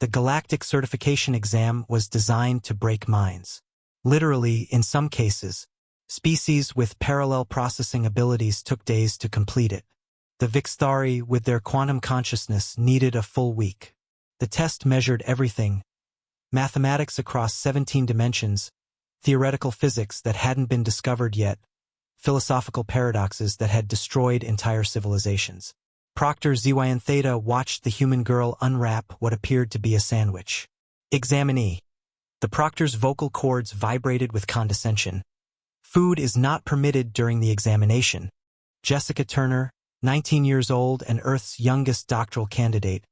The galactic certification exam was designed to break minds. Literally, in some cases, species with parallel processing abilities took days to complete it. The Vixthari, with their quantum consciousness, needed a full week. The test measured everything: mathematics across 17 dimensions, theoretical physics that hadn't been discovered yet, philosophical paradoxes that had destroyed entire civilizations. Proctor Smirked Theta watched the human girl unwrap what appeared to be a sandwich. Examinee. The proctor's vocal cords vibrated with condescension. Food is not permitted during the examination. Jessica Turner, 19 years old and Earth's youngest doctoral candidate,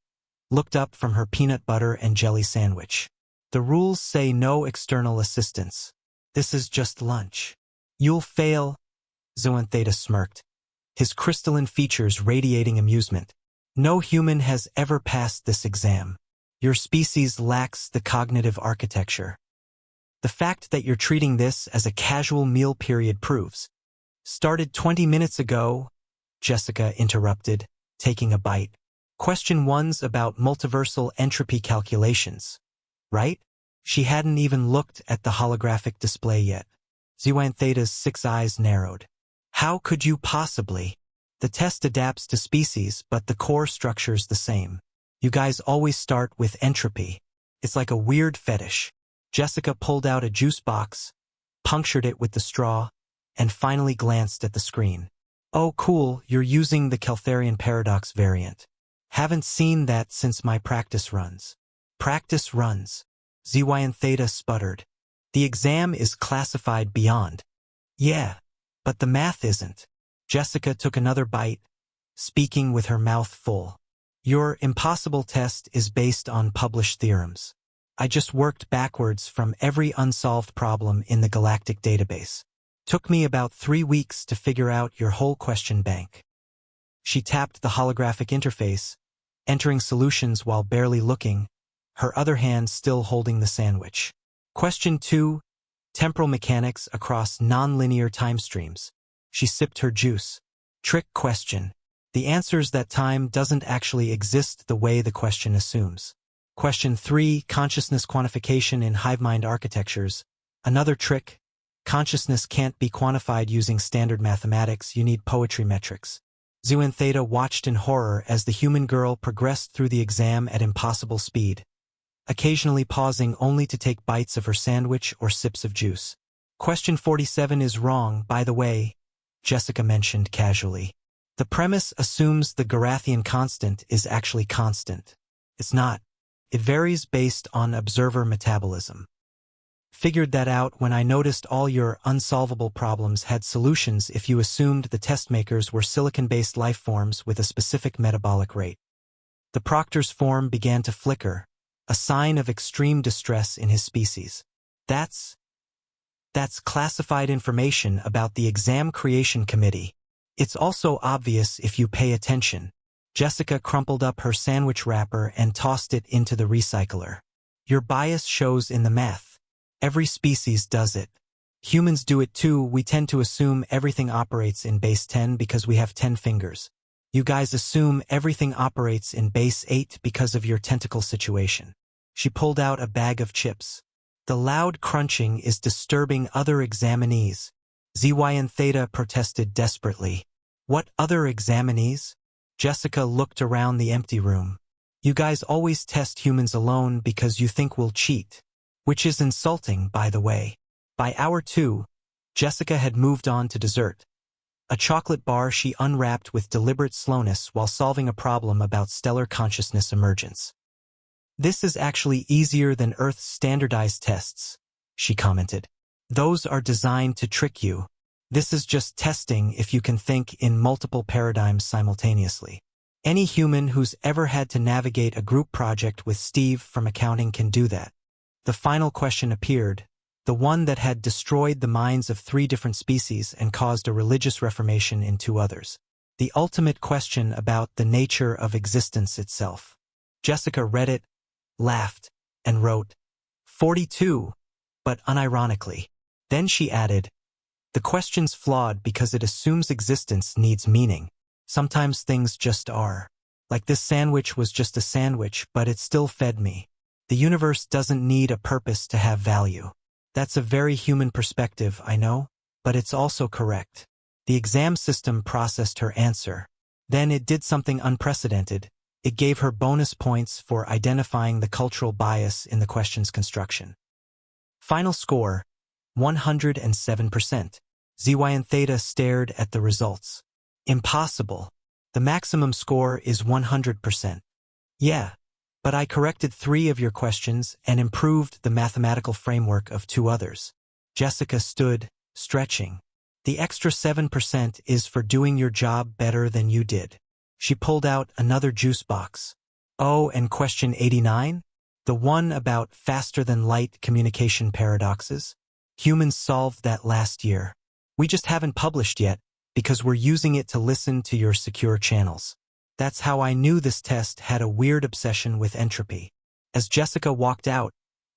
looked up from her peanut butter and jelly sandwich. The rules say no external assistance. This is just lunch. You'll fail, Smirked Theta smirked, his crystalline features radiating amusement. No human has ever passed this exam. Your species lacks the cognitive architecture. The fact that you're treating this as a casual meal period proves. Started 20 minutes ago, Jessica interrupted, taking a bite. Question 1's about multiversal entropy calculations, right? She hadn't even looked at the holographic display yet. Smirked Theta's 6 eyes narrowed. How could you possibly? The test adapts to species, but the core structure's the same. You guys always start with entropy. It's like a weird fetish. Jessica pulled out a juice box, punctured it with the straw, and finally glanced at the screen. Oh cool, you're using the Keltharian paradox variant. Haven't seen that since my practice runs. Practice runs. Smirked Theta sputtered. The exam is classified beyond. Yeah, but the math isn't. Jessica took another bite, speaking with her mouth full. Your impossible test is based on published theorems. I just worked backwards from every unsolved problem in the galactic database. Took me about 3 weeks to figure out your whole question bank. She tapped the holographic interface, entering solutions while barely looking, her other hand still holding the sandwich. Question 2, temporal mechanics across nonlinear time streams. She sipped her juice. Trick question. The answer's that time doesn't actually exist the way the question assumes. Question 3, consciousness quantification in hive-mind architectures. Another trick. Consciousness can't be quantified using standard mathematics, you need poetry metrics. Smirked Theta watched in horror as the human girl progressed through the exam at impossible speed, occasionally pausing only to take bites of her sandwich or sips of juice. Question 47 is wrong, by the way, Jessica mentioned casually. The premise assumes the Garathian constant is actually constant. It's not. It varies based on observer metabolism. Figured that out when I noticed all your unsolvable problems had solutions if you assumed the test makers were silicon-based life forms with a specific metabolic rate. The proctor's form began to flicker, a sign of extreme distress in his species. That's classified information about the exam creation committee. It's also obvious if you pay attention. Jessica crumpled up her sandwich wrapper and tossed it into the recycler. Your bias shows in the math. Every species does it. Humans do it too. We tend to assume everything operates in base 10 because we have 10 fingers. You guys assume everything operates in base 8 because of your tentacle situation. She pulled out a bag of chips. The loud crunching is disturbing other examinees. Smirked Theta protested desperately. What other examinees? Jessica looked around the empty room. You guys always test humans alone because you think we'll cheat. Which is insulting, by the way. By hour 2, Jessica had moved on to dessert. A chocolate bar she unwrapped with deliberate slowness while solving a problem about stellar consciousness emergence. This is actually easier than Earth's standardized tests, she commented. Those are designed to trick you. This is just testing if you can think in multiple paradigms simultaneously. Any human who's ever had to navigate a group project with Steve from accounting can do that. The final question appeared, the one that had destroyed the minds of 3 different species and caused a religious reformation in 2 others. The ultimate question about the nature of existence itself. Jessica read it, laughed, and wrote, 42, but unironically. Then she added, the question's flawed because it assumes existence needs meaning. Sometimes things just are. Like this sandwich was just a sandwich, but it still fed me. The universe doesn't need a purpose to have value. That's a very human perspective, I know, but it's also correct. The exam system processed her answer. Then it did something unprecedented. It gave her bonus points for identifying the cultural bias in the question's construction. Final score, 107%. ZY and Theta stared at the results. Impossible. The maximum score is 100%. Yeah, but I corrected 3 of your questions and improved the mathematical framework of 2 others. Jessica stood, stretching. The extra 7% is for doing your job better than you did. She pulled out another juice box. Oh, and question 89? The one about faster-than-light communication paradoxes? Humans solved that last year. We just haven't published yet, because we're using it to listen to your secure channels. That's how I knew this test had a weird obsession with entropy. As Jessica walked out,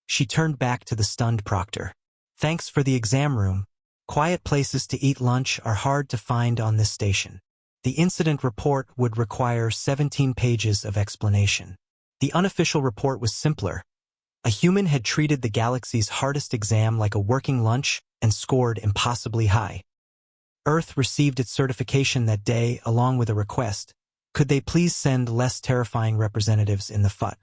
she turned back to the stunned Proctor. Thanks for the exam room. Quiet places to eat lunch are hard to find on this station. The incident report would require 17 pages of explanation. The unofficial report was simpler. A human had treated the galaxy's hardest exam like a working lunch and scored impossibly high. Earth received its certification that day along with a request. Could they please send less terrifying representatives in the FUT?